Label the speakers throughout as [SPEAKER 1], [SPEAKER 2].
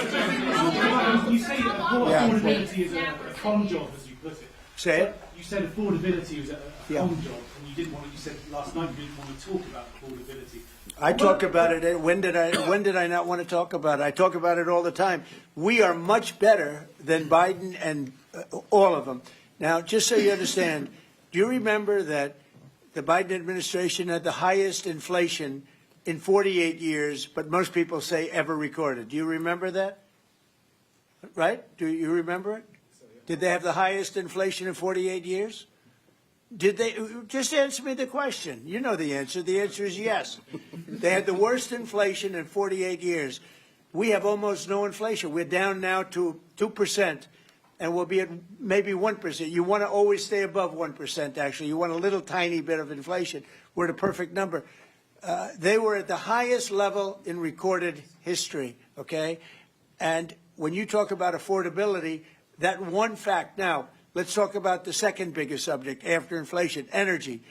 [SPEAKER 1] You say affordability is a con job, as you put it.
[SPEAKER 2] Say it.
[SPEAKER 1] You said affordability was a con job, and you didn't want to. You said last night you didn't want to talk about affordability.
[SPEAKER 2] I talk about it. When did I not want to talk about it? I talk about it all the time. We are much better than Biden and all of them. Now, just so you understand, do you remember that the Biden administration had the highest inflation in 48 years, but most people say ever recorded? Do you remember that? Right? Do you remember it? Did they have the highest inflation in 48 years? Did they? Just answer me the question. You know the answer. The answer is yes. They had the worst inflation in 48 years. We have almost no inflation. We're down now to 2%, and we'll be at maybe 1%. You want to always stay above 1%, actually. You want a little tiny bit of inflation. We're at a perfect number. They were at the highest level in recorded history, okay? And when you talk about affordability, that one fact. Now, let's talk about the second biggest subject after inflation, energy.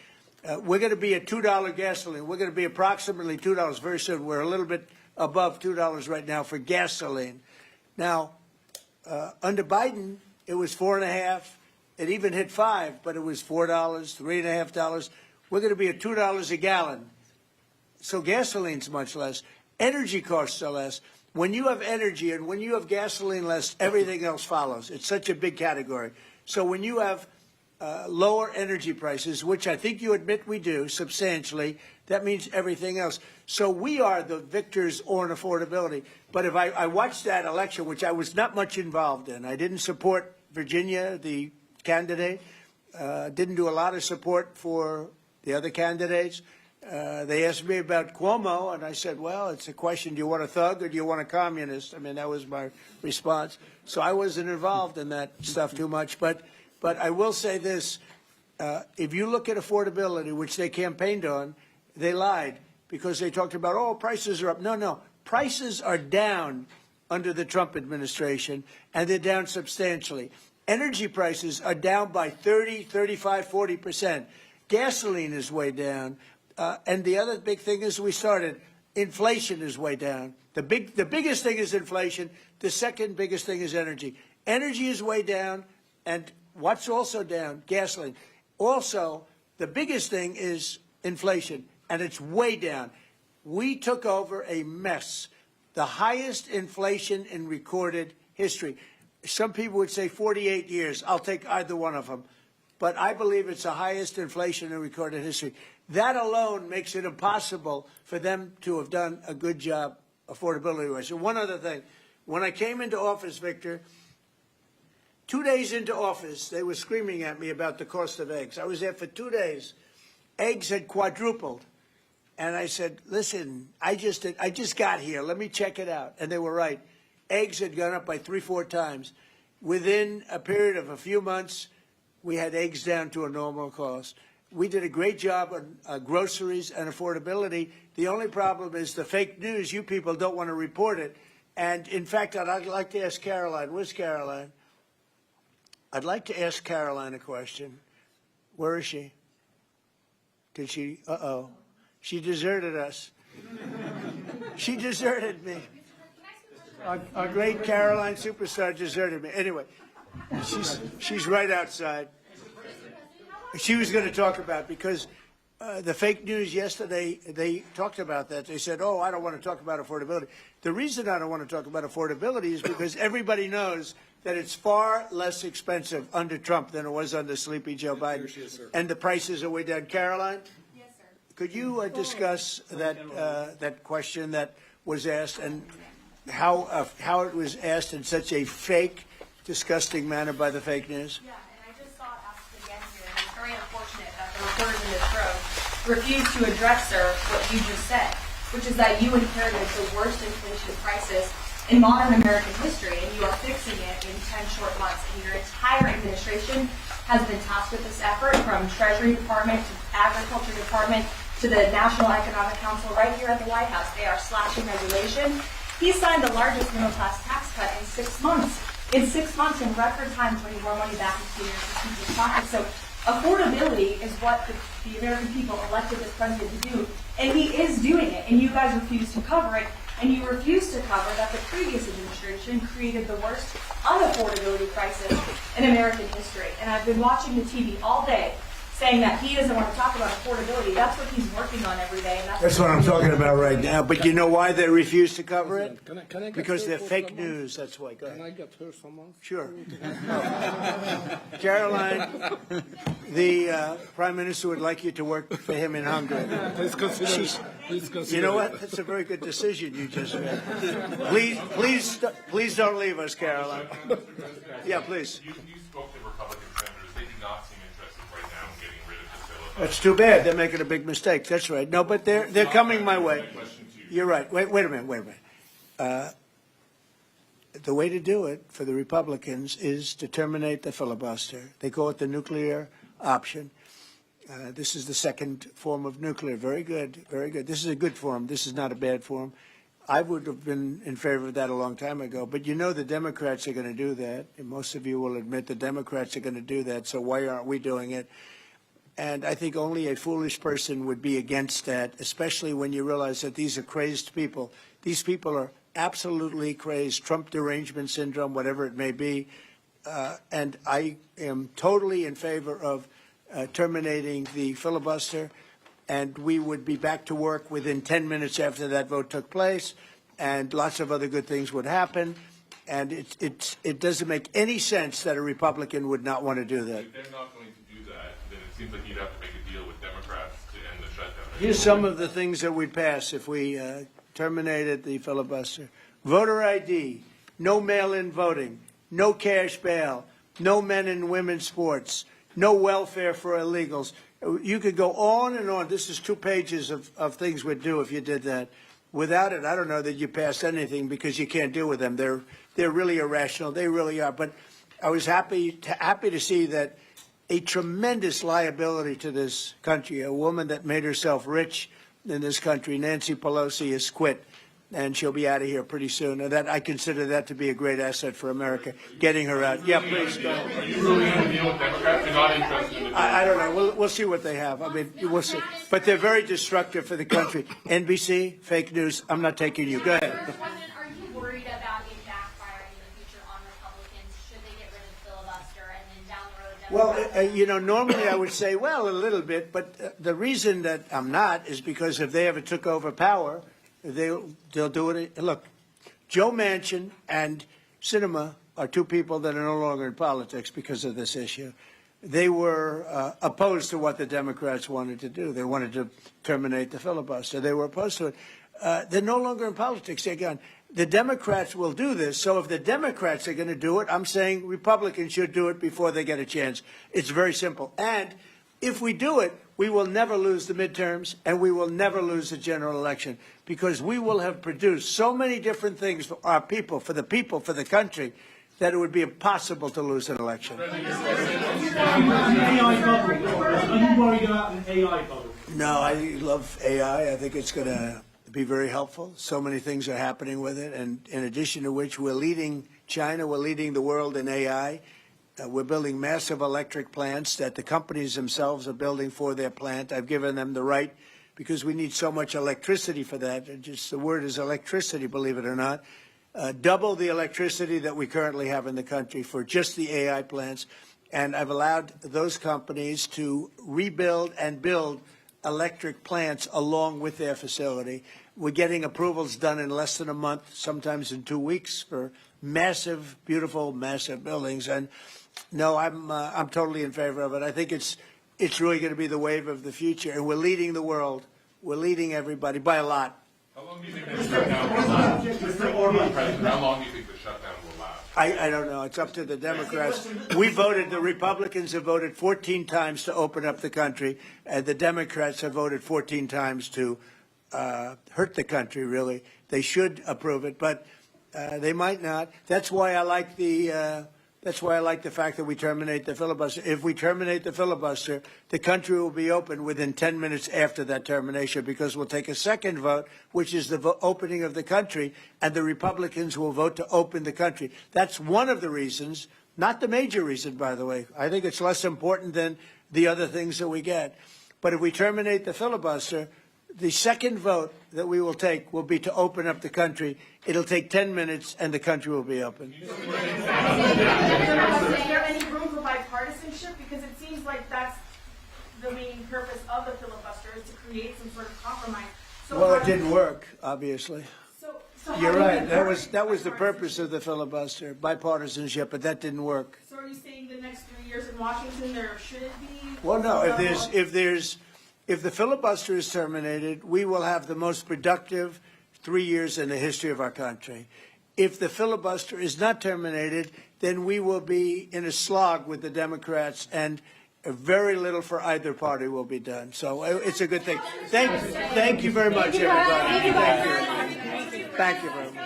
[SPEAKER 2] We're going to be at $2 gasoline. We're going to be approximately $2 very soon. We're a little bit above $2 right now for gasoline. Now, under Biden, it was $4.50. It even hit $5, but it was $4, $3.50. We're going to be at $2 a gallon. So gasoline's much less. Energy costs are less. When you have energy and when you have gasoline less, everything else follows. It's such a big category. So when you have lower energy prices, which I think you admit we do substantially, that means everything else. So we are the victors on affordability. But if I watched that election, which I was not much involved in, I didn't support Virginia, the candidate, didn't do a lot of support for the other candidates. They asked me about Cuomo, and I said, well, it's a question, do you want a thug or do you want a communist? I mean, that was my response. So I wasn't involved in that stuff too much. But I will say this. If you look at affordability, which they campaigned on, they lied because they talked about, oh, prices are up. No. Prices are down under the Trump administration, and they're down substantially. Energy prices are down by 30, 35, 40%. Gasoline is way down. And the other big thing is inflation is way down. The biggest thing is inflation. The second biggest thing is energy. Energy is way down, and what's also down? Gasoline. Also, the biggest thing is inflation, and it's way down. We took over a mess, the highest inflation in recorded history. Some people would say 48 years. I'll take either one of them. But I believe it's the highest inflation in recorded history. That alone makes it impossible for them to have done a good job affordability-wise. And one other thing. When I came into office, Victor, 2 days into office, they were screaming at me about the cost of eggs. I was there for 2 days. Eggs had quadrupled. And I said, listen, I just got here. Let me check it out. And they were right. Eggs had gone up by 3-4 times. Within a period of a few months, we had eggs down to a normal cost. We did a great job on groceries and affordability. The only problem is the fake news. You people don't want to report it. And, in fact, I'd like to ask Karoline. Where's Karoline? I'd like to ask Karoline a question. Where is she? Did she? Uh-oh. She deserted us. She deserted me. Our great Karoline superstar deserted me. Anyway, she's right outside. She was going to talk about, because the fake news yesterday, they talked about that. They said, oh, I don't want to talk about affordability. The reason I don't want to talk about affordability is because everybody knows that it's far less expensive under Trump than it was under Sleepy Joe Biden. And the prices are way down. Karoline? Yes, sir. Could you discuss that question that was asked and how it was asked in such a fake, disgusting manner by the fake news?
[SPEAKER 3] Yeah. Very unfortunate that the reporters in this room refused to address, sir, what you just said, which is that you inherited the worst inflation crisis in modern American history, and you are fixing it in 10 short months. And your entire administration has been tasked with this effort, from Treasury Department to Agriculture Department to the National Economic Council right here at the White House. They are slashing regulation. He signed the largest middle-class tax cut in 6 months. In 6 months, in record time, putting more money back into your people's pockets. So affordability is what the American people elected this president to do, and he is doing it, and you guys refuse to cover it, and you refuse to cover that the previous administration created the worst unaffordability crisis in American history. And I've been watching the TV all day saying that he doesn't want to talk about affordability. That's what he's working on every day. And
[SPEAKER 2] That's what I'm talking about right now. But you know why they refuse to cover it?
[SPEAKER 4] Can I get
[SPEAKER 2] Because
[SPEAKER 4] heard
[SPEAKER 2] they're
[SPEAKER 4] for
[SPEAKER 2] fake
[SPEAKER 4] someone?
[SPEAKER 2] news. That's why. Go
[SPEAKER 4] Can I
[SPEAKER 2] ahead.
[SPEAKER 4] get heard someone?
[SPEAKER 2] Sure. Caroline, the Prime Minister would like you to work for him in Hungary.
[SPEAKER 4] Please consider. Please consider.
[SPEAKER 2] You know what? That's a very good decision you just made. Please don't leave us, Caroline. Yeah, please.
[SPEAKER 5] You spoke to Republican senators. They do not seem interested right now in getting rid of the filibuster.
[SPEAKER 2] That's too bad. They're making a big mistake. That's right. No, but they're coming my way. You're right. Wait a minute. The way to do it for the Republicans is to terminate the filibuster. They call it the nuclear option. This is the second form of nuclear. Very good, very good. This is a good form. This is not a bad form. I would have been in favor of that a long time ago. But you know the Democrats are going to do that. And most of you will admit the Democrats are going to do that. So why aren't we doing it? And I think only a foolish person would be against that, especially when you realize that these are crazed people. These people are absolutely crazed, Trump derangement syndrome, whatever it may be. And I am totally in favor of terminating the filibuster, and we would be back to work within 10 minutes after that vote took place, and lots of other good things would happen. And it doesn't make any sense that a Republican would not want to do that.
[SPEAKER 5] If they're not going to do that, then it seems like you'd have to make a deal with Democrats to end the shutdown.
[SPEAKER 2] Here's some of the things that we'd pass if we terminated the filibuster. Voter ID, no mail-in voting, no cash bail, no men and women's sports, no welfare for illegals. You could go on and on. This is 2 pages of things we'd do if you did that. Without it, I don't know that you passed anything because you can't deal with them. They're really irrational. They really are. But I was happy to see that a tremendous liability to this country, a woman that made herself rich in this country, Nancy Pelosi, has quit, and she'll be out of here pretty soon. And that I consider that to be a great asset for America, getting her out. Yeah, please go.
[SPEAKER 5] Are you really going to deal with Democrats? You're not interested in the deal?
[SPEAKER 2] I don't know. We'll see what they have. I mean, we'll see. But they're very destructive for the country. NBC, fake news. I'm not taking you. Go ahead.
[SPEAKER 6] Are you worried about it backfiring in the future on Republicans? Should they get rid of the filibuster and then down the road?
[SPEAKER 2] Well, normally I would say, well, a little bit. But the reason that I'm not is because if they ever took over power, they'll do it. Look, Joe Manchin and Sinema are 2 people that are no longer in politics because of this issue. They were opposed to what the Democrats wanted to do. They wanted to terminate the filibuster. They were opposed to it. They're no longer in politics. They're gone. The Democrats will do this. So if the Democrats are going to do it, I'm saying Republicans should do it before they get a chance. It's very simple. And if we do it, we will never lose the midterms, and we will never lose the general election, because we will have produced so many different things for our people, for the country, that it would be impossible to lose an election.
[SPEAKER 1] Are you worried about an AI bubble?
[SPEAKER 2] No, I love AI. I think it's going to be very helpful. So many things are happening with it, and in addition to which, we're leading China, we're leading the world in AI. We're building massive electric plants that the companies themselves are building for their plant. I've given them the right because we need so much electricity for that. And just the word is electricity, believe it or not. Double the electricity that we currently have in the country for just the AI plants. And I've allowed those companies to rebuild and build electric plants along with their facility. We're getting approvals done in less than a month, sometimes in 2 weeks, for massive, beautiful, massive buildings. And no, I'm totally in favor of it. I think it's really going to be the wave of the future, and we're leading the world. We're leading everybody by a lot.
[SPEAKER 5] How long do you think the shutdown will last? Mr. Orban, President, how long do you think the shutdown will last?
[SPEAKER 2] I don't know. It's up to the Democrats. The Republicans have voted 14 times to open up the country, and the Democrats have voted 14 times to hurt the country, really. They should approve it, but they might not. That's why I like the fact that we terminate the filibuster. If we terminate the filibuster, the country will be open within 10 minutes after that termination, because we'll take a second vote, which is the opening of the country, and the Republicans will vote to open the country. That's one of the reasons, not the major reason, by the way. I think it's less important than the other things that we get. But if we terminate the filibuster, The second vote that we will take will be to open up the country. It'll take 10 minutes and the country will be open.
[SPEAKER 7] Is there any room for bipartisanship? Because it seems like that's the main purpose of the filibuster, is to create some sort of compromise. So
[SPEAKER 2] Well, it didn't work, obviously.
[SPEAKER 7] So
[SPEAKER 2] You're
[SPEAKER 7] how do we
[SPEAKER 2] right. That
[SPEAKER 7] encourage
[SPEAKER 2] was the
[SPEAKER 7] bipartisanship?
[SPEAKER 2] purpose of the filibuster, bipartisanship, but that didn't work.
[SPEAKER 7] So are you saying the next 3 years in Washington there shouldn't be?
[SPEAKER 2] Well, no,
[SPEAKER 7] some
[SPEAKER 2] if the filibuster is terminated, we will have the most productive 3 years in the history of our country. If the filibuster is not terminated, then we will be in a slog with the Democrats, and very little for either party will be done. So it's a good thing. Thank you very much, everybody. Thank you very much.